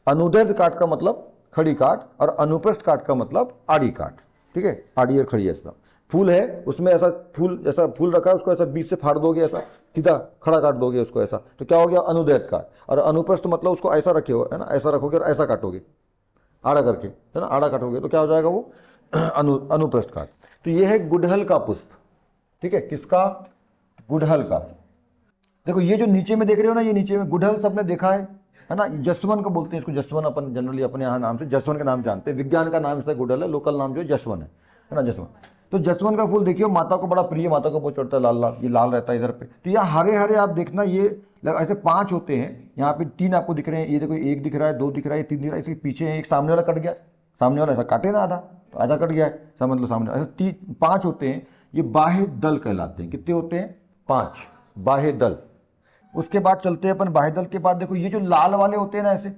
अनुदैर्ध्य काट का मतलब खड़ी काट और अनुप्रस्थ काट का मतलब आड़ी काट, ठीक है, आड़ी और खड़ी ऐसा। फूल है उसमें ऐसा फूल, जैसा फूल रखा है उसको ऐसा बीच से फाड़ दोगे, ऐसा सीधा खड़ा काट दोगे उसको ऐसा, तो क्या हो गया अनुदैर्ध्य काट। और अनुप्रस्थ मतलब उसको ऐसा रखे हो, है ना, ऐसा रखोगे और ऐसा काटोगे आड़ा करके, है ना, आड़ा काटोगे तो क्या हो जाएगा वो अनुप्रस्थ काट। तो ये है गुड़हल का पुष्प, ठीक है, किसका, गुड़हल का। देखो ये जो नीचे में देख रहे हो ना, ये नीचे में गुड़हल सबने देखा है ना, जसवन को बोलते हैं इसको, जसवन अपन जनरली अपने यहाँ नाम से जसवन के नाम जानते हैं, विज्ञान का नाम इसका गुड़हल है, लोकल नाम जो है जसवन है ना, जसवन। तो जसवन का फूल देखियो माता को बड़ा प्रिय, माता को बहुत चढ़ता है, लाल लाल, ये लाल रहता है इधर पे। तो यहाँ हरे हरे आप देखना, ये ऐसे 5 होते हैं, यहाँ पे 3 आपको दिख रहे हैं, ये देखो 1 दिख रहा है, 2 दिख रहा है, 3 दिख रहा है, इसके पीछे एक सामने वाला कट गया, सामने वाला ऐसा काटे ना आधा, तो आधा कट गया है, मतलब सामने ऐसे 5 होते हैं, ये बाह्य दल कहलाते हैं। कितने होते हैं, 5 बाह्य दल। उसके बाद चलते हैं अपन बाह्य दल के बाद, देखो ये जो लाल वाले होते हैं ना, ऐसे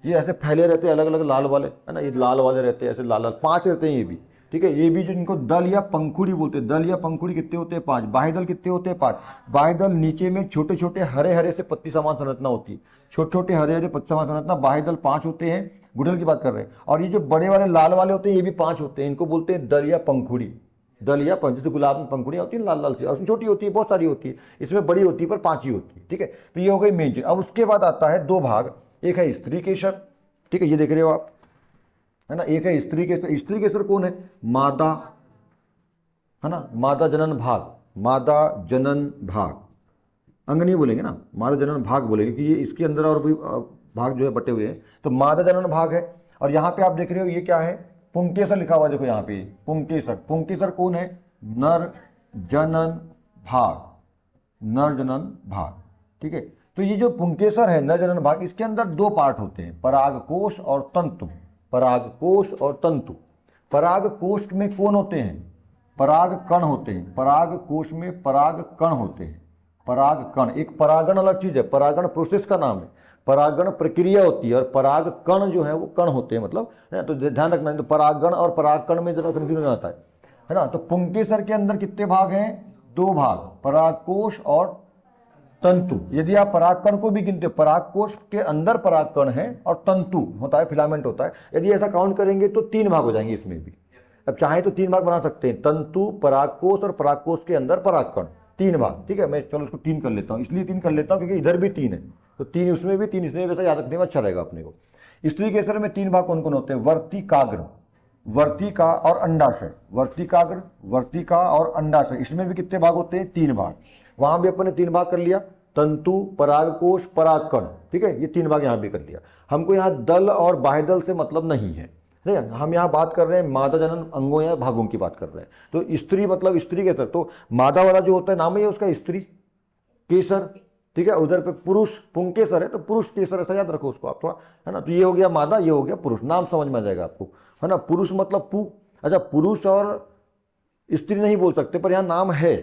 ये ऐसे फैले रहते हैं, अलग अलग लाल वाले, है ना, ये लाल वाले रहते हैं ऐसे, लाल लाल 5 रहते हैं ये भी, ठीक है। ये भी जो इनको दल या पंखुड़ी बोलते हैं, दल या पंखुड़ी कितने होते हैं, 5। बाह्य दल कितने होते हैं, 5। बाह्य दल नीचे में छोटे छोटे हरे हरे से पत्ती समान संरचना होती है, छोटे छोटे हरे हरे पत्ती समान संरचना, बाह्य दल 5 होते हैं, गुड़हल की बात कर रहे हैं। और ये जो बड़े वाले लाल वाले होते हैं ये भी 5 होते हैं, इनको बोलते हैं दल या पंखुड़ी। दल या जैसे गुलाब में पंखुड़ियाँ होती है लाल लाल सी, उसमें छोटी होती है, बहुत सारी होती है, इसमें बड़ी होती है पर 5 ही होती है, ठीक है। तो ये हो गई मेन चीज। अब उसके बाद आता है 2 भाग, एक है स्त्री केसर, ठीक है, ये देख रहे हो आप, है ना, एक है स्त्री केसर। स्त्री केसर कौन है, मादा, है ना, मादा जनन भाग, मादा जनन भाग, अंग नहीं बोलेंगे ना, मादा जनन भाग बोलेंगे कि ये इसके अंदर और भी भाग जो है बटे हुए हैं, तो मादा जनन भाग है। और यहाँ पे आप देख रहे हो ये क्या है, पुंकेसर लिखा हुआ है, देखो यहाँ पे पुंकेसर। पुंकेसर कौन है, नर जनन भाग, नर जनन भाग, ठीक है। तो ये जो पुंकेसर है नर जनन भाग, इसके अंदर 2 पार्ट होते हैं, परागकोश और तंतु। परागकोश और तंतु। परागकोश में कौन होते हैं, पराग कण होते हैं, परागकोश में पराग कण होते हैं, पराग कण। एक परागण अलग चीज है, परागण प्रोसेस का नाम है, परागण प्रक्रिया होती है, और पराग कण जो है वो कण होते हैं, मतलब, तो ध्यान रखना, तो परागण और परागकण में जरा कंफ्यूजन आता है ना। तो पुंकेसर के अंदर कितने भाग हैं, 2 भाग, परागकोश और तंतु। यदि आप परागकण को भी गिनते हो, परागकोश के अंदर परागकण है और तंतु होता है, फिलामेंट होता है, यदि ऐसा काउंट करेंगे तो 3 भाग हो जाएंगे इसमें भी। अब चाहे तो 3 भाग बना सकते हैं, तंतु, परागकोश और परागकोश के अंदर परागकण, 3 भाग, ठीक है। मैं चलो उसको 3 कर लेता हूँ, इसलिए 3 कर लेता हूँ क्योंकि इधर भी 3 है, तो 3 उसमें भी 3 इसमें भी, वैसा याद रखने में अच्छा रहेगा अपने को। स्त्री केसर में 3 भाग कौन कौन होते हैं, वर्तिकाग्र, वर्तिका और अंडाशय, वर्तिकाग्र, वर्तिका और अंडाशय, इसमें भी कितने भाग होते हैं, 3 भाग। वहां भी अपन ने 3 भाग कर लिया, तंतु, परागकोश, परागकण, ठीक है, ये 3 भाग यहां भी कर लिया। हमको यहाँ दल और बाह्य दल से मतलब नहीं है, नहीं, हम यहाँ बात कर रहे हैं मादा जनन अंगों या भागों की बात कर रहे हैं। तो स्त्री मतलब स्त्री केसर, तो मादा वाला जो होता है नाम ही है उसका स्त्री केसर, ठीक है। उधर पे पुरुष पुंकेसर है, तो पुरुष केसर, ऐसा याद रखो उसको आप थोड़ा, है ना। तो ये हो गया मादा, ये हो गया पुरुष, नाम समझ में आ जाएगा आपको, है ना। पुरुष मतलब पु, अच्छा, पुरुष और स्त्री नहीं बोल सकते, पर यहाँ नाम है।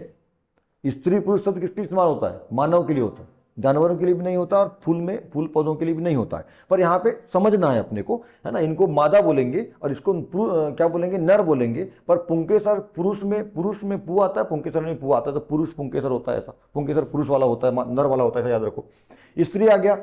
स्त्री पुरुष शब्द किसके इस्तेमाल होता है, मानव के लिए होता है, जानवरों के लिए भी नहीं होता, और फूल में फूल पौधों के लिए भी नहीं होता है। पर यहाँ पे समझना है अपने को, है ना, इनको मादा बोलेंगे और इसको क्या बोलेंगे, नर बोलेंगे। पर पुंकेसर पुरुष में पु आता है, पुंकेसर में पु आता है, तो पुरुष पुंकेसर होता है, ऐसा पुंकेसर पुरुष वाला होता है, नर वाला होता है, ऐसा याद रखो। स्त्री आ गया,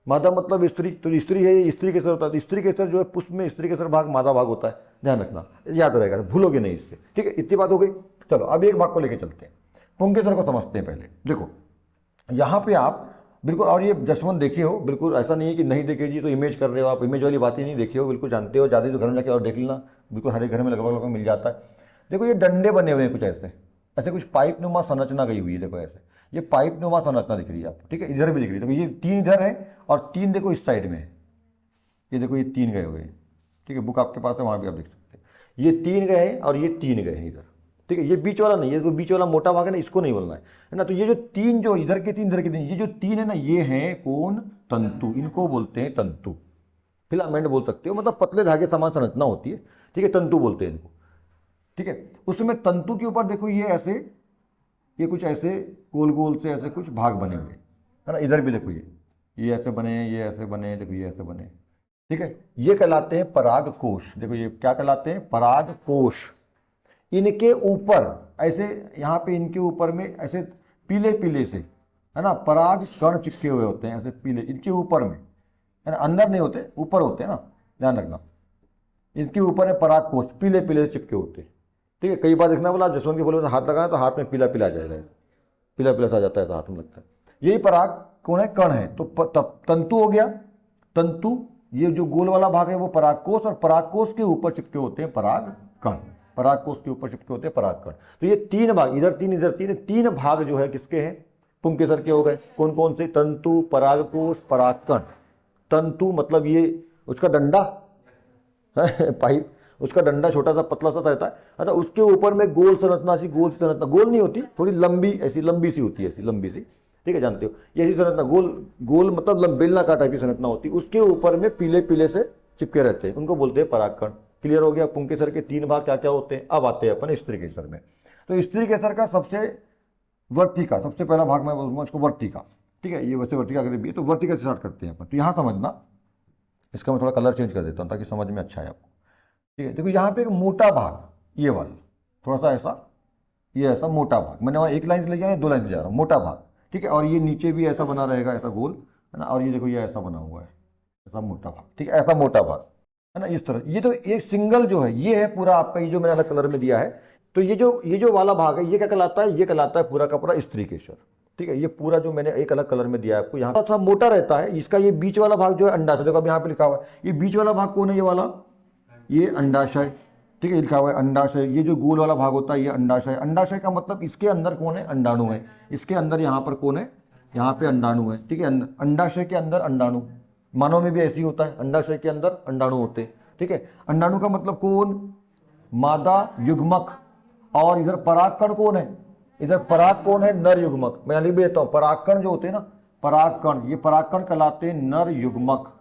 मादा मतलब स्त्री, तो स्त्री है, ये स्त्री केसर होता है। तो स्त्री केसर जो है पुष्प में स्त्री केसर भाग मादा भाग होता है, ध्यान रखना, याद रहेगा, भूलोगे नहीं इससे, ठीक है। इतनी बात हो गई। चलो अब एक भाग को लेकर चलते हैं, पुंकेसर को समझते हैं पहले। देखो यहाँ पे आप बिल्कुल, और ये जसवंत देखे हो, बिल्कुल ऐसा नहीं है कि नहीं देखे जी तो इमेज कर रहे हो आप, इमेज वाली बातें नहीं देखी हो, बिल्कुल जानते हो, ज़्यादा तो घर में जाके और देख लेना, बिल्कुल हर एक घर में लगभग मिल जाता है। देखो ये डंडे बने हुए हैं कुछ ऐसे, ऐसे कुछ पाइप नुमा संरचना गई हुई है, देखो ऐसे ये पाइप नुमा संरचना दिख रही है आपको, ठीक है। इधर भी दिख रही है, देखो ये 3 इधर है और 3 देखो इस साइड में है, ये देखो ये 3 गए हुए हैं, ठीक है, बुक आपके पास है, वहाँ भी आप देख सकते हैं, ये 3 गए हैं और ये 3 गए हैं इधर, ठीक है। ये बीच वाला नहीं है, जो बीच वाला मोटा भाग है ना, इसको नहीं बोलना है ना। तो ये जो 3, जो इधर के 3 इधर के 3, ये जो 3 है ना, ये हैं कौन, तंतु, इनको बोलते हैं तंतु, फिलामेंट बोल सकते हो, मतलब पतले धागे समान संरचना होती है, ठीक है, तंतु बोलते हैं इनको, ठीक है। उसमें तंतु के ऊपर देखो ये ऐसे, ये कुछ ऐसे गोल गोल से ऐसे कुछ भाग बने हुए, है ना। इधर भी देखो ये ऐसे बने, ये ऐसे बने, देखो ये ऐसे बने, ठीक है। ये कहलाते हैं परागकोश, देखो ये क्या कहलाते हैं, परागकोश। इनके ऊपर ऐसे, यहाँ पे इनके ऊपर में ऐसे पीले पीले से, है ना, पराग कण चिपके हुए होते हैं ऐसे पीले, इनके ऊपर में, है ना, अंदर नहीं होते, ऊपर होते हैं ना, ध्यान रखना। इनके ऊपर है पराग कोष, पीले पीले चिपके होते हैं, ठीक है। कई बार देखना बोला, आप जसवंत के फूलों में हाथ लगाएं तो हाथ में पीला पीला आ जाएगा, पीला पीला सा जाता है, तो हाथ में लगता है। यही पराग कौन है, कण है। तो तंतु हो गया, तंतु, ये जो गोल वाला भाग है वो परागकोश, और परागकोश के ऊपर चिपके होते हैं पराग कण, परागकोश के ऊपर चिपके होते हैं पराग कण। तो ये तीन भाग, इधर तीन इधर तीन, तीन भाग जो है किसके हैं, पुंकेसर के हो गए। कौन कौन से, तंतु, परागकोश, परागकण। तंतु मतलब ये उसका डंडा पाइप, उसका डंडा छोटा सा पतला सा रहता है ना, उसके ऊपर में गोल संरचना सी, गोल संरचना, गोल नहीं होती, थोड़ी लंबी, ऐसी लंबी सी होती है, ऐसी लंबी सी, ठीक है, जानते हो, ये ऐसी संरचना, गोल गोल मतलब बेलनाकार टाइप की संरचना होती है, उसके ऊपर में पीले पीले से चिपके रहते हैं, उनको बोलते हैं परागकण। क्लियर हो गया। पुंकेसर के तीन भाग क्या क्या होते हैं। अब आते हैं अपन स्त्री केसर में। तो स्त्री केसर का सबसे वर्तिका, सबसे पहला भाग मैं बोलूँगा इसको वर्तिका, ठीक है, ये वैसे वर्तिका करीब भी है, तो वर्तिका से स्टार्ट करते हैं अपन। तो यहाँ समझना, इसका मैं थोड़ा कलर चेंज कर देता हूँ ताकि समझ में अच्छा है आपको, ठीक है। देखो यहाँ पे एक मोटा भाग, ये वाला थोड़ा सा ऐसा, ये ऐसा मोटा भाग, मैंने वहाँ एक लाइन से ले गया, दो लाइन से जा रहा हूँ, मोटा भाग, ठीक है। और ये नीचे भी ऐसा बना रहेगा, ऐसा गोल, है ना, और ये देखो ये ऐसा बना हुआ है, ऐसा मोटा भाग, ठीक है, ऐसा मोटा भाग, है ना, इस तरह। ये तो एक सिंगल जो है, ये है पूरा आपका, ये जो मैंने अलग कलर में दिया है, तो ये जो वाला भाग है, ये क्या कहलाता है, ये कहलाता है पूरा का पूरा स्त्री केसर, ठीक है। ये पूरा जो मैंने एक अलग कलर में दिया है आपको, यहाँ थोड़ा मोटा रहता है, इसका ये बीच वाला भाग जो है अंडाशय, देखो अब यहाँ पे लिखा हुआ है, ये बीच वाला भाग कौन है, ये वाला, ये अंडाशय, ठीक है, लिखा हुआ है अंडाशय। ये जो गोल वाला भाग होता है ये अंडाशय। अंडाशय का मतलब इसके अंदर कौन है, अंडाणु है, इसके अंदर यहाँ पर कौन है, यहाँ पे अंडाणु है, ठीक है। अंडाशय के अंदर अंडाणु, मानव में भी ऐसे ही होता है, अंडाशय के अंदर अंडाणु होते हैं, ठीक है। अंडाणु का मतलब कौन, मादा युग्मक, और इधर परागकण कौन है, इधर पराग कौन है, नर युग्मक। मैं लिख देता हूँ, परागकण जो होते हैं ना, परागकण, ये परागकण कहलाते हैं नर युग्मक,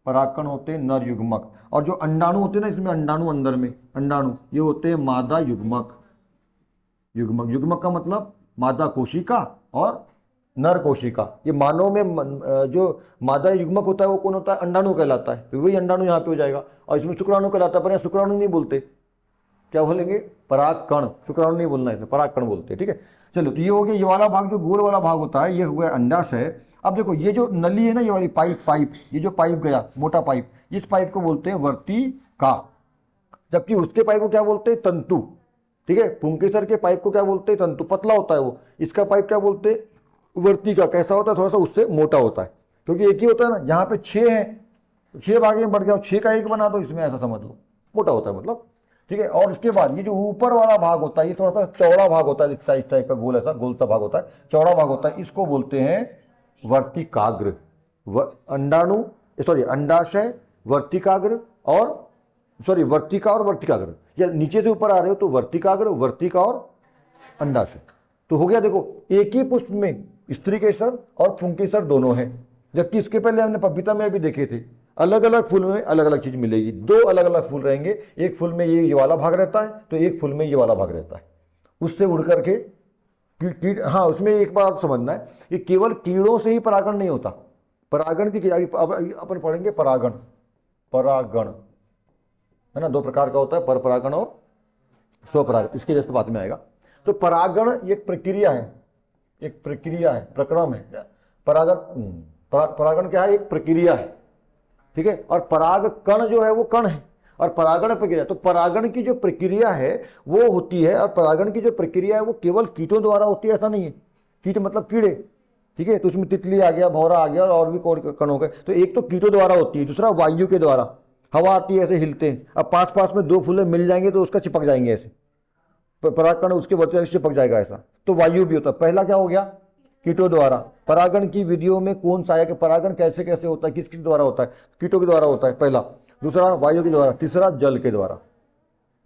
परागकण होते हैं नर युग्मक। और जो अंडाणु होते हैं ना, इसमें अंडाणु अंदर में, अंडाणु ये होते हैं मादा युग्मक। युग्मक, युग्मक का मतलब मादा कोशिका और नर कोशिका। ये मानव में जो मादा युग्मक होता है वो कौन होता है, अंडाणु कहलाता है, तो वही अंडाणु यहाँ पे हो जाएगा। और इसमें शुक्राणु कहलाता है, पर यहाँ शुक्राणु नहीं बोलते, क्या बोलेंगे, परागकण, शुक्राणु नहीं बोलना है, इसमें परागकण बोलते हैं, ठीक है। चलो, तो ये हो गया, ये वाला भाग जो गोल वाला भाग होता है ये हुआ अंडाशय। अब देखो ये जो नली है ना, ये वाली पाइप, ये जो पाइप गया, मोटा पाइप, इस पाइप को बोलते हैं वर्तिका, जबकि उसके पाइप को क्या बोलते हैं, तंतु, ठीक है। पुंकेसर के पाइप को क्या बोलते हैं, तंतु, पतला होता है वो, इसका पाइप क्या बोलते हैं, वर्तिका। कैसा होता है, थोड़ा सा उससे मोटा होता है, क्योंकि एक ही होता है ना, यहाँ पे 6 है, 6 भाग में बढ़ गया, 6 का एक बना दो, इसमें ऐसा समझ लो, मोटा होता है मतलब, ठीक है। और उसके बाद ये जो ऊपर वाला भाग होता है, ये थोड़ा सा चौड़ा भाग होता है, इस टाइप का गोल, ऐसा गोल सा भाग होता है, चौड़ा भाग होता है, इसको बोलते हैं वर्तिकाग्र। अंडाणु, सॉरी, अंडाशय, वर्तिकाग्र, और सॉरी, वर्तिका और वर्तिकाग्र, या नीचे से ऊपर आ रहे हो तो वर्तिकाग्र, वर्तिका और अंडाशय। तो हो गया, देखो एक ही पुष्प में स्त्री केसर और पुंकेसर दोनों हैं, जबकि इसके पहले हमने पपीता में भी देखे थे, अलग अलग फूल में अलग अलग चीज मिलेगी, दो अलग अलग फूल रहेंगे, एक फूल में ये वाला भाग रहता है, तो एक फूल में ये वाला भाग रहता है, उससे उड़ करके हाँ, उसमें एक बात समझना है, ये केवल कीड़ों से ही परागण नहीं होता, परागण की अपन पढ़ेंगे परागण, परागण है ना, 2 प्रकार का होता है, पर परागण और स्वपरागण, इसके जैसे बात में आएगा। तो परागण एक प्रक्रिया है, एक प्रक्रिया है, प्रक्रम है, परागण, परागण क्या है, एक प्रक्रिया है, ठीक है। और पराग कण जो है वो कण है, और परागण प्रक्रिया, तो परागण की जो प्रक्रिया है वो होती है, और परागण की जो प्रक्रिया है वो केवल कीटों द्वारा होती है, ऐसा नहीं है, कीट मतलब कीड़े, ठीक है। तो उसमें तितली आ गया, भौरा आ गया, और भी कण हो गए, तो एक तो कीटों द्वारा होती है, दूसरा वायु के द्वारा, हवा आती है, ऐसे हिलते हैं, अब पास पास में 2 फूले मिल जाएंगे तो उसका चिपक जाएंगे, ऐसे परागकण उसके वर्तिका से चिपक जाएगा, ऐसा। तो वायु भी होता है, पहला क्या हो गया, कीटों द्वारा। परागण की विधियों में कौन सा है कि परागण कैसे कैसे होता है, किसके द्वारा होता है, कीटों के द्वारा होता है, पहला। दूसरा वायु के द्वारा, तीसरा जल के द्वारा।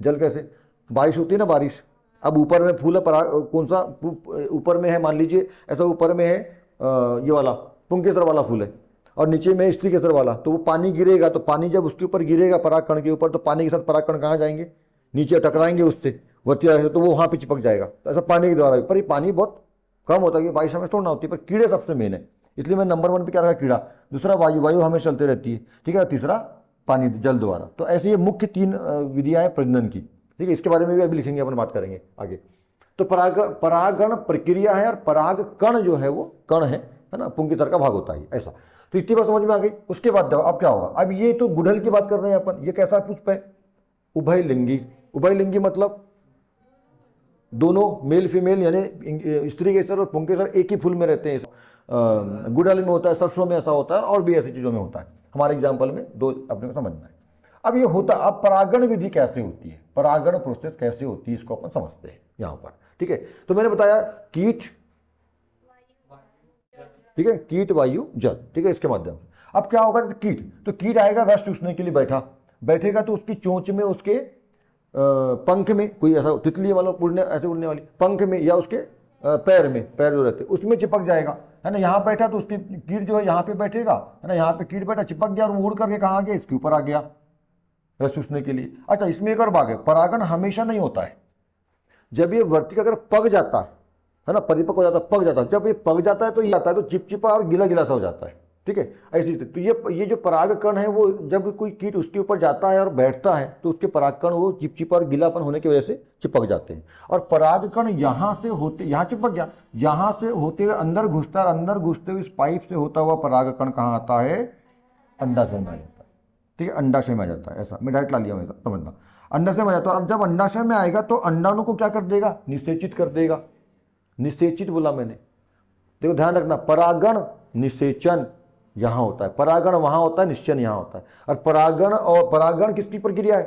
जल कैसे, बारिश होती है ना, बारिश, अब ऊपर में फूल है, कौन सा ऊपर में है, मान लीजिए ऐसा ऊपर में है ये वाला पुंकेसर वाला फूल है, और नीचे में स्त्री केसर वाला, तो वो पानी गिरेगा, तो पानी जब उसके ऊपर गिरेगा परागकण के ऊपर, तो पानी के साथ परागकण कहाँ जाएंगे, नीचे टकराएंगे उससे, वर्तिका, तो वो वहाँ पे चिपक जाएगा, तो ऐसा पानी के द्वारा। पर ये पानी बहुत कम होता है, बारिश हमें थोड़ा होती है, पर कीड़े सबसे मेन है, इसलिए मैं नंबर 1 पे क्या रखा, कीड़ा। दूसरा वायु, वायु हमें चलते रहती है, ठीक है। और तीसरा पानी, जल द्वारा। तो ऐसे ये मुख्य 3 विधियां हैं प्रजनन की, ठीक है। इसके बारे में भी अभी लिखेंगे, अपन बात करेंगे आगे। तो परागण प्रक्रिया है, और पराग कण जो है वो कण है, है ना, पुंकेसर का भाग होता है ऐसा। तो इतनी बात समझ में आ गई। उसके बाद अब क्या होगा, अब ये तो गुड़हल की बात कर रहे हैं अपन, ये कैसा पुष्प है, उभयलिंगी। उभयलिंगी मतलब दोनों मेल फीमेल यानी स्त्री केसर और पुंकेसर एक ही फूल में रहते हैं। गुड़हल में होता है, सरसों में ऐसा होता है, और भी ऐसी चीज़ों में होता है। हमारे एग्जाम्पल में दो अपने को समझना है। अब ये होता, अब परागण विधि कैसे होती है, परागण प्रोसेस कैसे होती है, इसको अपन समझते हैं यहाँ पर। ठीक है, तो मैंने बताया कीट, ठीक है, कीट वायु जल, ठीक है, इसके माध्यम से। अब क्या होगा, कीट, तो कीट आएगा रस चूसने के लिए, बैठेगा तो उसकी चोंच में, उसके पंख में, कोई ऐसा तितली वाला उड़ने, ऐसे उड़ने वाली पंख में, या उसके पैर में, पैर जो रहते उसमें चिपक जाएगा, है ना। यहाँ बैठा तो उसकी कीट जो है यहाँ पे बैठेगा, है ना, यहाँ पे कीट बैठा, चिपक गया और वो उड़ करके कहाँ आ गया, इसके ऊपर आ गया रस चूसने के लिए। अच्छा, इसमें एक और बात है, परागण हमेशा नहीं होता है। जब ये वर्तिका अगर पक जाता है ना, परिपक्व हो जाता है, पक जाता है, जब ये पक जाता है तो ये आता है तो चिपचिपा और गीला गीला सा हो जाता है, ठीक है, ऐसी स्थिति। तो ये जो परागकण है, वो जब कोई कीट उसके ऊपर जाता है और बैठता है तो उसके परागकण वो चिपचिपा और गीलापन होने की वजह से चिपक जाते हैं। और परागकण यहाँ से होते, यहाँ चिपक गया, यहाँ से होते हुए अंदर घुसता है, अंदर घुसते हुए इस पाइप से होता हुआ परागकण कहाँ आता है, अंडाशय में आ जाता है, ठीक है, अंडाशय में आ जाता है। ऐसा मैं डायरेक्ट ला लिया हूँ, ऐसा समझना, अंडाशय में आ जाता है। और जब अंडाशय में आएगा तो अंडाणु को क्या कर देगा, निषेचित कर देगा। निषेचित बोला मैंने, देखो ध्यान रखना, परागण निषेचन यहाँ होता है, परागण वहाँ होता है, निश्चन यहाँ होता है। और परागण किसकी प्रक्रिया है,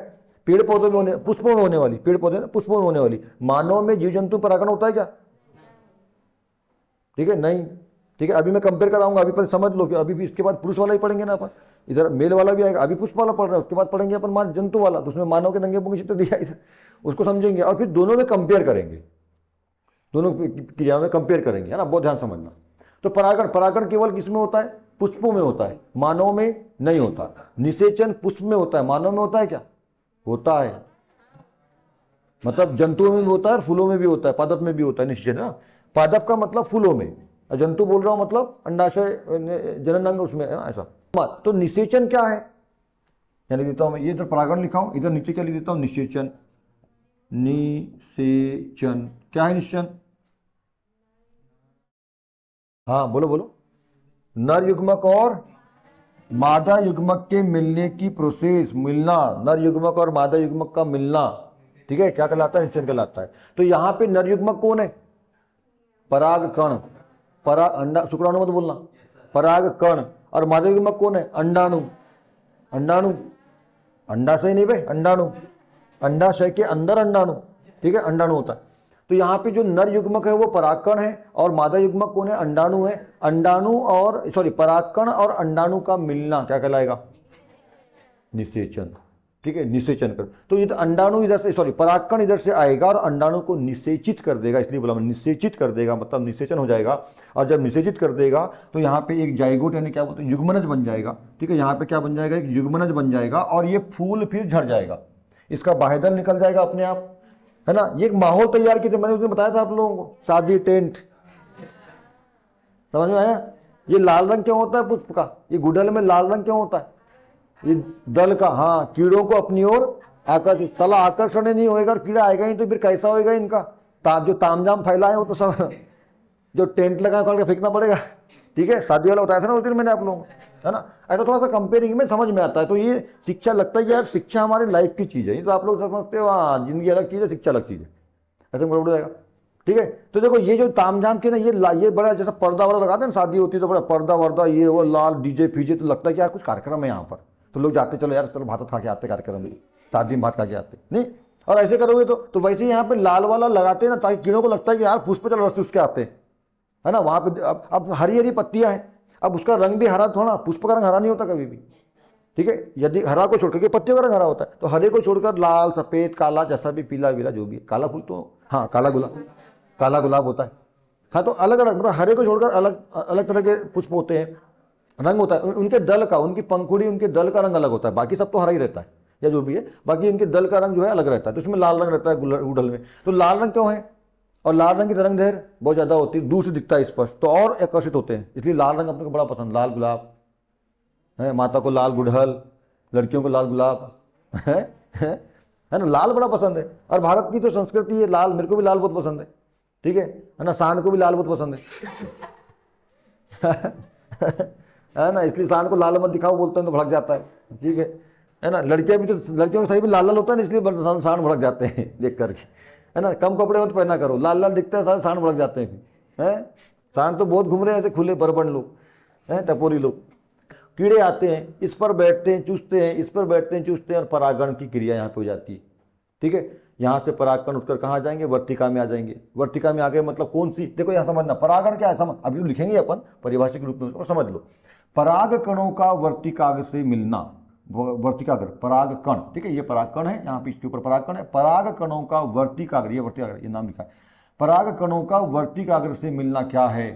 पेड़ पौधों में होने, पुष्पों में होने वाली, पेड़ पौधे पुष्पों में होने वाली। मानव में जीव जंतु परागण होता है क्या, ठीक है, नहीं, ठीक है। अभी मैं कंपेयर कराऊंगा, अभी पर समझ लो कि अभी भी इसके बाद पुरुष वाला ही पढ़ेंगे ना अपन, इधर मेल वाला भी आएगा, अभी पुष्प वाला पढ़ रहे हैं, उसके बाद पढ़ेंगे अपन जंतु वाला, तो उसमें मानव के नंगे पुंगे चित्र दिया है, उसको समझेंगे और फिर दोनों में कंपेयर करेंगे, दोनों क्रियाओं में कंपेयर करेंगे, है ना, बहुत ध्यान समझना। तो परागण केवल किसमें होता है, पुष्पों में होता है, मानव में नहीं होता। निषेचन पुष्प में होता है, मानव में होता है क्या, होता है, मतलब जंतुओं में भी होता है और फूलों में भी होता है, पादप में भी होता है निषेचन, ना। पादप का मतलब फूलों में, जंतु बोल रहा हूं मतलब अंडाशय जनन अंग उसमें, है ना, ऐसा। तो निषेचन क्या है, यानी देता हूं मैं, ये इधर परागण लिखा हूं, इधर नीचे क्या लिख देता हूं, निषेचन। निषेचन क्या है, निषेचन, हाँ बोलो बोलो, नर युग्मक और मादा युग्मक के मिलने की प्रोसेस, मिलना, नर युग्मक और मादा युग्मक का मिलना, ठीक है, क्या कहलाता है, निषेचन कहलाता है। तो यहाँ पे नर युग्मक कौन है, परागकण, अंडा, शुक्राणु मत बोलना, परागकण। और मादा युग्मक कौन है, अंडाणु, अंडाशय नहीं भाई, अंडाणु, अंडाशय के अंदर अंडाणु, ठीक है, अंडाणु होता है। तो यहाँ पे जो नर युग्मक है वो परागकण है, और मादा युग्मक कौन है, अंडाणु है। परागकण और अंडाणु का मिलना क्या कहलाएगा, निषेचन, ठीक है, निषेचन कर। तो ये तो अंडाणु इधर से, परागकण इधर से आएगा और अंडाणु को निषेचित कर देगा, इसलिए बोला मैं, निषेचित कर देगा मतलब निषेचन हो जाएगा। और जब निषेचित कर देगा तो यहाँ पे एक जाइगोट यानी क्या बोलते हैं, युग्मनज बन जाएगा, ठीक है, यहाँ पे क्या बन जाएगा, एक युग्मनज बन जाएगा, और ये फूल फिर झड़ जाएगा, इसका बाह्यदल निकल जाएगा अपने आप, है ना। ये एक माहौल तैयार किया, मैंने उसमें बताया था आप लोगों को, शादी टेंट, समझ में आया। ये लाल रंग क्यों होता है पुष्प का, ये गुड़हल में लाल रंग क्यों होता है, ये दल का, हाँ, कीड़ों को अपनी ओर आकर्षित, तला आकर्षण नहीं होएगा और कीड़ा आएगा ही तो फिर कैसा होएगा इनका, जो तामझाम फैला है वो तो सब जो टेंट लगा करके फेंकना पड़ेगा, ठीक है, शादी वाला बताया था ना उस दिन मैंने आप लोगों को, है ना। ऐसा थोड़ा सा कंपेयरिंग में समझ में आता है। तो ये शिक्षा लगता है कि यार शिक्षा हमारी लाइफ की चीज़ है, ये तो आप लोग समझते हो हाँ जिंदगी अलग चीज़ है, शिक्षा अलग चीज़ है, ऐसे में गड़बड़ जाएगा, ठीक है। तो देखो ये जो तामझाम के ना, ये बड़ा जैसा पर्दा वर्दा लगाते हैं, शादी होती है तो बड़ा पर्दा वर्दा, ये वो लाल डीजे फीजे, तो लगता है कि यार कुछ कार्यक्रम है यहाँ पर, तो लोग जाते, चलो यार चलो भात खा के आते, कार्यक्रम में शादी में भात खा के आते, नहीं। और ऐसे करोगे तो वैसे ही यहाँ पे लाल वाला लगाते हैं ना, ताकि कीड़ों को लगता है कि यार पुष्प चलो रस उसके आते हैं, है ना। वहाँ पे अब हरी हरी पत्तियां हैं, अब उसका रंग भी हरा थोड़ा, पुष्प का रंग हरा नहीं होता कभी भी, ठीक है। यदि हरा को छोड़कर, पत्तियों का रंग हरा होता है, तो हरे को छोड़कर लाल सफेद काला जैसा भी, पीला वीला जो भी, काला फूल तो हाँ काला गुलाब होता है, हाँ। तो अलग अलग मतलब हरे को छोड़कर अलग अलग तरह के पुष्प होते हैं, रंग होता है उनके दल का, उनकी पंखुड़ी, उनके दल का रंग अलग होता है, बाकी सब तो हरा ही रहता है या जो भी है, बाकी उनके दल का रंग जो है अलग रहता है। तो उसमें लाल रंग रहता है गुड़हल में, तो लाल रंग क्यों है, और लाल रंग की तरंग दैर्घ्य बहुत ज्यादा होती है, दूर से दिखता है स्पष्ट, तो और आकर्षित होते हैं, इसलिए लाल रंग अपने को बड़ा पसंद, लाल गुलाब है, माता को लाल गुड़हल, लड़कियों को लाल गुलाब है ना, लाल बड़ा पसंद है। और भारत की तो संस्कृति है लाल, मेरे को भी लाल बहुत पसंद है, ठीक है ना, सांड को भी लाल बहुत पसंद है है ना, इसलिए सांड को लाल मत दिखाओ बोलते हैं तो भड़क जाता है, ठीक है ना। लड़कियां भी तो, लड़कियों का सही भी लाल लाल होता है ना, इसलिए सांड भड़क जाते हैं देख करके, है ना। कम कपड़े मत पहना करो, लाल लाल दिखता है सारे सांड भड़क जाते हैं, हैं। सांड तो बहुत घूम रहे हैं ऐसे खुले बरबंड लोग, हैं, टपोरी लोग। कीड़े आते हैं, इस पर बैठते हैं चूसते हैं, इस पर बैठते हैं चूसते हैं, और परागण की क्रिया यहाँ पे हो जाती है, ठीक है। यहाँ से परागकण उठकर कहाँ आ जाएंगे, वर्तिका में आ जाएंगे। वर्तिका में आ गए मतलब कौन सी, देखो यहाँ समझना परागण क्या है, समझ अभी लिखेंगे अपन परिभाषिक रूप में उसको, समझ लो। पराग कणों का वर्तिकाग्र से मिलना, वर्तिकाग्र पराग कण, ठीक है, ये पराग कण है, यहाँ पे इसके ऊपर पराग कण है। पराग कणों का वर्तिकाग्र, ये वर्तिकाग्र, ये नाम लिखा है। पराग कणों का वर्तिकाग्र से मिलना क्या है,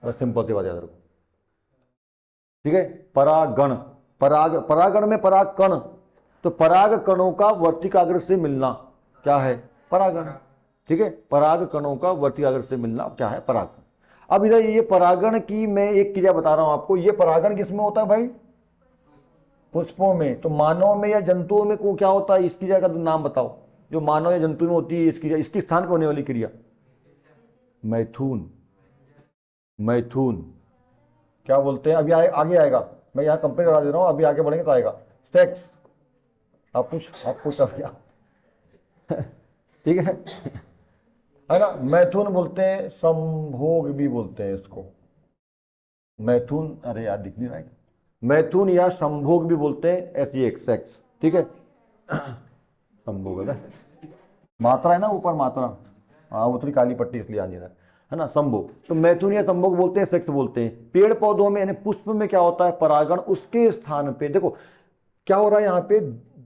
बस सिंपल सी बात याद रखो, ठीक है। परागण, पराग, परागण में पराग कण, तो पराग कणों का वर्तिकाग्र से मिलना क्या है, परागण, ठीक है। पराग कणों का वर्तिकाग्र से मिलना क्या है, परागण। अब इधर ये परागण की मैं एक क्रिया बता रहा हूं आपको, ये परागण किसमें होता है भाई, पुष्पों में। तो मानव में या जंतुओं में को क्या होता है, इस क्रिया का नाम बताओ जो मानव या जंतु में होती है, इस क्रिया, इसकी स्थान पर होने वाली क्रिया, मैथुन, मैथुन क्या बोलते हैं, अभी आगे आएगा, मैं यहाँ कंपेयर करा दे रहा हूँ, अभी आगे बढ़ेंगे तो आएगा। सेक्स, आप कुछ अब क्या ठीक है ना। मैथुन बोलते हैं, संभोग भी बोलते हैं इसको, मैथुन, अरे यार दिख नहीं रहा है, मैथुन या संभोग भी बोलते हैं, ऐसी एक सेक्स, ठीक है। संभोग है, मात्रा है ना ऊपर मात्रा, हाँ उतरी काली पट्टी इसलिए आ नहीं रहा है ना, संभोग। तो मैथुन या संभोग बोलते हैं, सेक्स बोलते हैं। पेड़ पौधों में यानी पुष्प में क्या होता है, परागण, उसके स्थान पे देखो क्या हो रहा है, यहाँ पे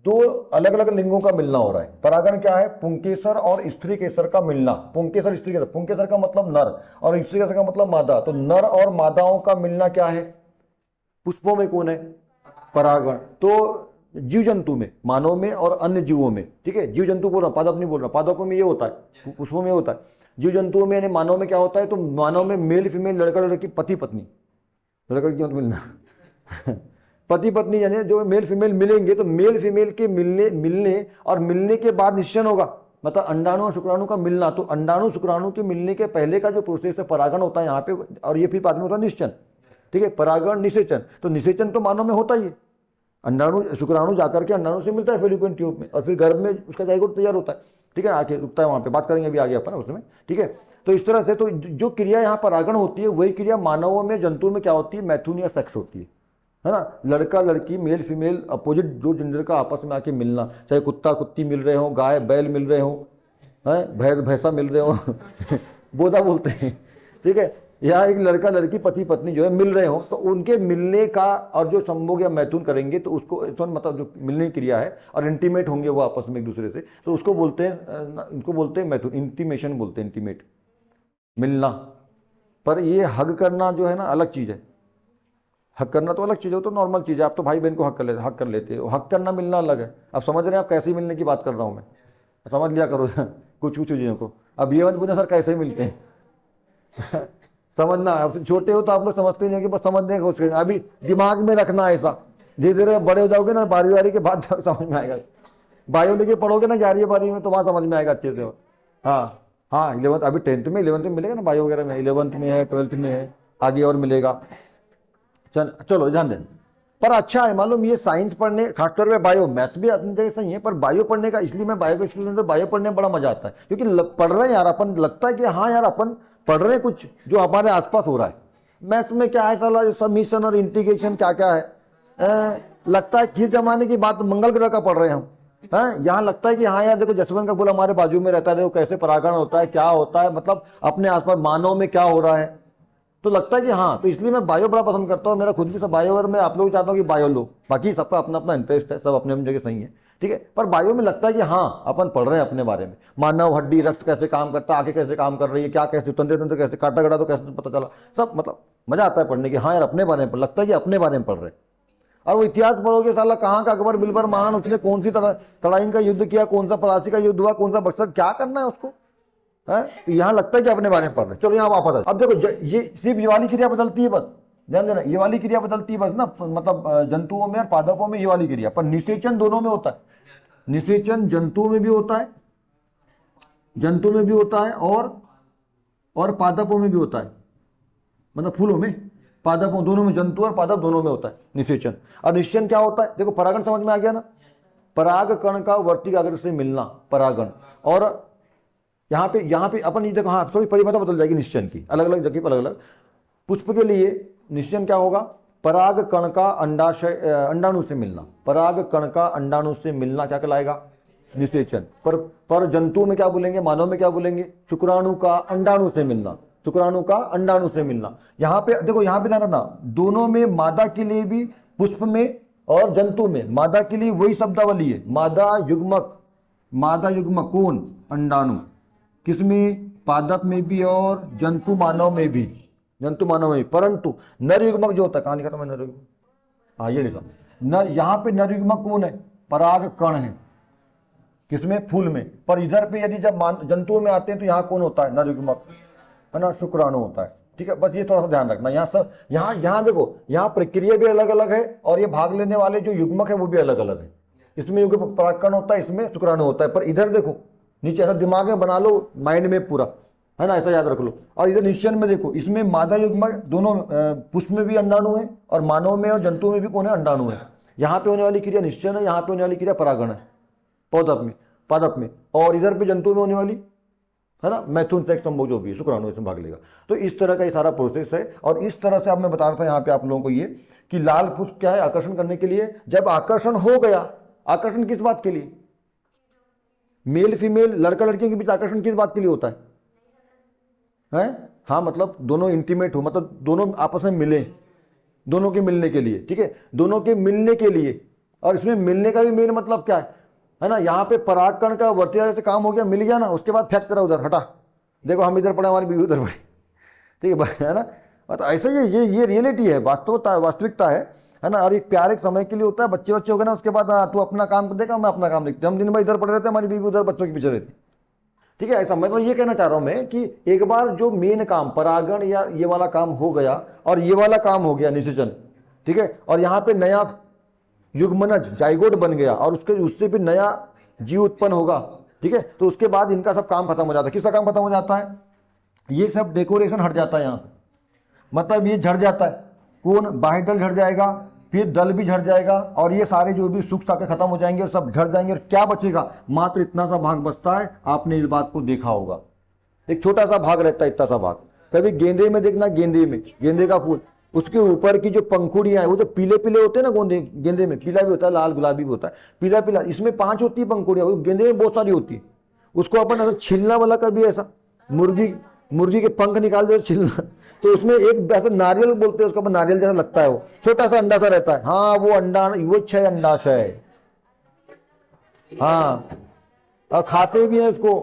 दो अलग अलग लिंगों का मिलना हो रहा है। परागण क्या है, पुंकेसर और स्त्री केसर का मिलना, पुंकेसर स्त्री केसर, पुंकेसर का मतलब नर और स्त्री केसर का मतलब मादा, तो नर और मादाओं का मिलना क्या है, पुष्पों में कौन है, परागण। तो जीव जंतु में, मानव में और अन्य जीवों में, ठीक है, जीव जंतु बोल रहा हूं, पादप नहीं बोल रहा, पादपों में ये होता है, पुष्पों में होता है। जीव जंतुओं में यानी मानव में क्या होता है, तो मानव में मेल फीमेल, लड़का लड़की, पति पत्नी, लड़का लड़की मत मिलना पति पत्नी यानी जो मेल फीमेल मिलेंगे, तो मेल फीमेल के मिलने और मिलने के बाद निश्चय होगा, मतलब अंडाणु और शुक्राणु का मिलना। तो अंडाणु शुक्राणु के मिलने के पहले का जो प्रोसेस है परागण होता है यहाँ पे, और ये फिर बाद में होता है निश्चन, ठीक है। परागण निषेचन, तो निषेचन तो मानव में होता ही है, अंडाणु शुक्राणु जाकर के अंडाणु से मिलता है फेलोपियन ट्यूब में, और फिर गर्भ में उसका जाइगोट तैयार होता है, ठीक है। आके रुकता है वहां पे, बात करेंगे अभी आगे अपन उसमें, ठीक है। तो इस तरह से तो जो क्रिया यहाँ परागण होती है वही क्रिया मानवों में, जंतुओं में क्या होती है, मैथुन या सेक्स होती है ना। लड़का लड़की, मेल फीमेल, अपोजिट जो जेंडर का आपस में आके मिलना, चाहे कुत्ता कुत्ती मिल रहे हो, गाय बैल मिल रहे हो, भैंस भैंसा मिल रहे हो बोधा बोलते हैं, ठीक है, या एक लड़का लड़की पति पत्नी जो है मिल रहे हो, तो उनके मिलने का, और जो संभोग या मैथुन करेंगे तो उसको मतलब जो मिलने की क्रिया है और इंटीमेट होंगे वो आपस में एक दूसरे से, तो उसको बोलते हैं, उनको बोलते हैं मैथुन, इंटीमेशन बोलते हैं, इंटीमेट मिलना। पर ये हग करना जो है ना अलग चीज है, हक करना तो अलग चीज है, तो नॉर्मल चीज है, आप तो भाई बहन को हक कर लेते हो, हक करना मिलना अलग है। अब समझ रहे हैं आप कैसे मिलने की बात कर रहा हूं मैं, समझ लिया करो कुछ कुछ चीजों को। अब ये मत पूछना सर कैसे मिलते हैं समझना, अब छोटे हो तो आप लोग समझते नहीं हो कि बस समझने की कोशिश करें, अभी दिमाग में रखना ऐसा, धीरे धीरे बड़े हो जाओगे ना, 12वीं के बाद समझ में आएगा, बायो लेके पढ़ोगे ना 11वीं में, तो वहां समझ में आएगा अच्छे से। हाँ हाँ 11th, अभी 10th में 11th में मिलेगा ना बायो वगैरह में, 11th में है, 12th में है, आगे और मिलेगा। चलो ध्यान देना। पर अच्छा है, मालूम ये साइंस पढ़ने, खासतौर पे बायो, मैथ्स भी अपनी जगह सही है, पर बायो पढ़ने का, इसलिए मैं बायो के स्टूडेंट में बायो पढ़ने में बड़ा मजा आता है, क्योंकि पढ़ रहे हैं यार अपन, लगता है कि हाँ यार अपन पढ़ रहे हैं कुछ जो हमारे आसपास हो रहा है। मैथ्स में क्या है साला, समीशन और इंटीग्रेशन क्या क्या है, लगता है किस जमाने की बात, मंगल ग्रह का पढ़ रहे हैं हम, यहाँ लगता है कि हाँ यार देखो जसवंत का फूल हमारे बाजू में रहता है, देखो कैसे परागण होता है, क्या होता है, मतलब अपने आसपास मानव में क्या हो रहा है, तो लगता है कि हाँ, तो इसलिए मैं बायो बड़ा पसंद करता हूँ, मेरा खुद भी सब बायो, और मैं आप लोग चाहता हूँ कि बायो लो, बाकी सबका अपना अपना इंटरेस्ट है, सब अपने अपनी जगह सही है, ठीक है। पर बायो में लगता है कि हाँ अपन पढ़ रहे हैं अपने बारे में, मानव हड्डी, रक्त कैसे काम करता है, आंखें कैसे काम कर रही है, क्या कैसे तंत्र तंत्र कैसे काटा गड़ा तो कैसे पता चला, सब मतलब मजा आता है पढ़ने की, हाँ यार अपने बारे में लगता है कि अपने बारे में पढ़ रहे हैं। और वो इतिहास पढ़ोगे साला, कहाँ का अकबर बिरबल महान, उसने कौन सी तड़ाइन का युद्ध किया, कौन सा पलासी का युद्ध हुआ, कौन सा बक्सर, क्या करना है उसको, है तो यहाँ लगता है कि अपने बारे में पढ़ रहे। चलो यहाँ वापस आ, अब देखो ये सिर्फ ये वाली क्रिया बदलती है, बस ध्यान देना, ये वाली क्रिया बदलती है बस ना, मतलब जंतुओं में और पादपों में ये वाली क्रिया, पर निषेचन दोनों में होता है, निषेचन जंतुओं में भी होता है, जंतु में भी होता है और पादपों में भी होता है, मतलब फूलों में, पादपों दोनों में, जंतु और पादप दोनों में होता है निषेचन। और निषेचन क्या होता है, देखो परागण समझ में आ गया ना, पराग कण का वर्तिकाग्र से मिलना परागण। और यहाँ पे अपन ये देखो, हाँ थोड़ी परिभाषा बदल जाएगी निषेचन की, अलग अलग जगह पर अलग अलग। पुष्प के लिए निषेचन क्या होगा, पराग कण का अंडाशय अंडाणु से मिलना, पराग कण का अंडाणु से मिलना क्या कहलाएगा, निषेचन। पर जंतु में क्या बोलेंगे, मानव में क्या बोलेंगे, शुक्राणु का अंडाणु से मिलना, शुक्राणु का अंडाणु से मिलना। यहाँ पे देखो, यहाँ पे ध्यान रखना, दोनों में मादा के लिए भी, पुष्प में और जंतु में मादा के लिए वही शब्दावली है, मादा युग्मक, मादा युग्मक कौन, अंडाणु, किसमें, पादप में भी और जंतु मानव में भी, जंतु मानव में भी। परंतु नर युग्मक जो होता है, कहाँ लिखा था मैं नर युग्मक, हाँ ये लिखा नर, यहाँ पे नर युग्मक कौन है, पराग कण है, किसमें, फूल में। पर इधर पे यदि जब जंतुओं में आते हैं तो यहाँ कौन होता है, नर युग्मक, है ना, शुक्राणु होता है। ठीक है, बस ये थोड़ा सा ध्यान रखना। यहाँ सब यहाँ देखो, यहाँ प्रक्रिया भी अलग अलग है और ये भाग लेने वाले जो युग्मक है वो भी अलग अलग है। इसमें युग्मक परागकण होता है, इसमें शुक्राणु होता है। पर इधर देखो नीचे, ऐसा दिमाग में बना लो, माइंड में पूरा, है ना, ऐसा याद रख लो। और इधर निश्चय में देखो, इसमें मादा युग्मक दोनों, पुष्प में भी अंडाणु है और मानव में और जंतु में भी कौन है, अंडाणु है। यहाँ पे होने वाली क्रिया निश्चय है, यहाँ पे होने वाली क्रिया परागण है, पादप में, और इधर पे जंतु में होने वाली, है ना, मैथुन सेक्स संभोग जो भी है, शुक्राणु इसमें भाग लेगा। तो इस तरह का ये सारा प्रोसेस है। और इस तरह से अब मैं बता रहा था यहाँ पे आप लोगों को ये कि लाल पुष्प क्या है, आकर्षण करने के लिए। जब आकर्षण हो गया, आकर्षण किस बात के लिए, मेल फीमेल, लड़का लड़कियों के बीच आकर्षण किस बात के लिए होता है? हाँ, मतलब दोनों इंटीमेट हो, मतलब दोनों आपस में मिले, दोनों के मिलने के लिए। ठीक है, दोनों के मिलने के लिए। और इसमें मिलने का भी मेन मतलब क्या है ना, यहाँ पे परागकण का वर्तिया से काम हो गया, मिल गया ना, उसके बाद फेंक करा उधर, हटा, देखो हम इधर पड़े, हमारी बीवी उधर पड़ी। ठीक है ना, मतलब ऐसे ये रियलिटी है, वास्तविकता है ना। और एक प्यार एक समय के लिए होता है, बच्चे हो गए ना, उसके बाद तू अपना काम देगा, मैं अपना काम देखते, हम दिन भर इधर पड़े रहते हैं, हमारी बीवी उधर बच्चों के पीछे रहती। ठीक है, ऐसा मतलब ये कहना चाह रहा हूं मैं कि एक बार जो मेन काम परागण या ये वाला काम हो गया और ये वाला काम हो गया निषेचन, ठीक है, और यहाँ पे नया युग्मनज जाइगोट बन गया और उससे भी नया जीव उत्पन्न होगा। ठीक है, तो उसके बाद इनका सब काम खत्म हो जाता है। किसका काम खत्म हो जाता है, ये सब डेकोरेशन हट जाता है यहाँ से, मतलब ये झड़ जाता है, कौन, बाह्य दल झड़ जाएगा, फिर दल भी झड़ जाएगा, और ये सारे जो भी सुख साके खत्म हो जाएंगे और सब झड़ जाएंगे। और क्या बचेगा, मात्र इतना सा भाग बचता है। आपने इस बात को देखा होगा, एक छोटा सा भाग रहता है, इतना सा भाग। कभी गेंदे में देखना, गेंदे का फूल, उसके ऊपर की जो पंखुड़ियां हैं वो जो पीले पीले होते हैं ना, गेंदे में पीला भी होता है, लाल गुलाबी भी होता है, पीला पीला, इसमें 5 होती है पंखुड़ियां, गेंदे में बहुत सारी होती है। उसको अपन ऐसा छिलना वाला, कभी ऐसा मुर्गी के पंख निकाल दो छिलना, तो उसमें एक ऐसा नारियल बोलते हैं उसको, अपन नारियल जैसा लगता है, वो छोटा सा अंडा सा रहता है, हाँ वो अंडा, वो 6 अंडाशय। हाँ, और खाते भी हैं उसको,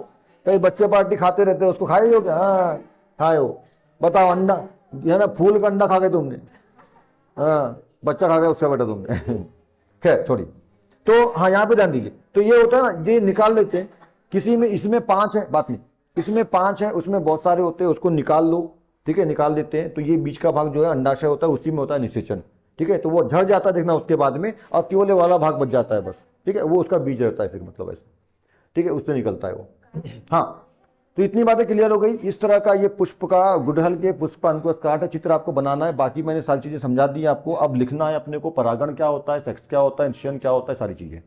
कई बच्चे पार्टी खाते रहते हैं उसको, खाए हो क्या, हाँ खाए हो, बताओ, अंडा है ना, फूल का अंडा खा गए तुमने, हाँ बच्चा खा गया उसका बेटा तुमने। खैर छोड़ी। तो हाँ, यहाँ पे ध्यान दीजिए, तो ये होता है ना, ये निकाल लेते हैं, किसी में इसमें 5 है, बात नहीं, इसमें 5 है, उसमें बहुत सारे होते हैं, उसको निकाल लो। ठीक है, निकाल देते हैं, तो ये बीच का भाग जो है अंडाशय होता है, उसी में होता है निषेचन। ठीक है, तो वो झड़ जाता है देखना उसके बाद में, और केवल वाला भाग बच जाता है बस। ठीक है, वो उसका बीज रहता है फिर, मतलब ऐसे। ठीक है, उससे निकलता है वो। हाँ, तो इतनी बातें क्लियर हो गई। इस तरह का ये पुष्प का, गुड़हल के पुष्प अंकुश काट चित्र आपको बनाना है। बाकी मैंने सारी चीजें समझा दी आपको, अब लिखना है अपने को, परागण क्या होता है, सेक्स क्या होता है, निषेचन क्या होता है, सारी चीजें।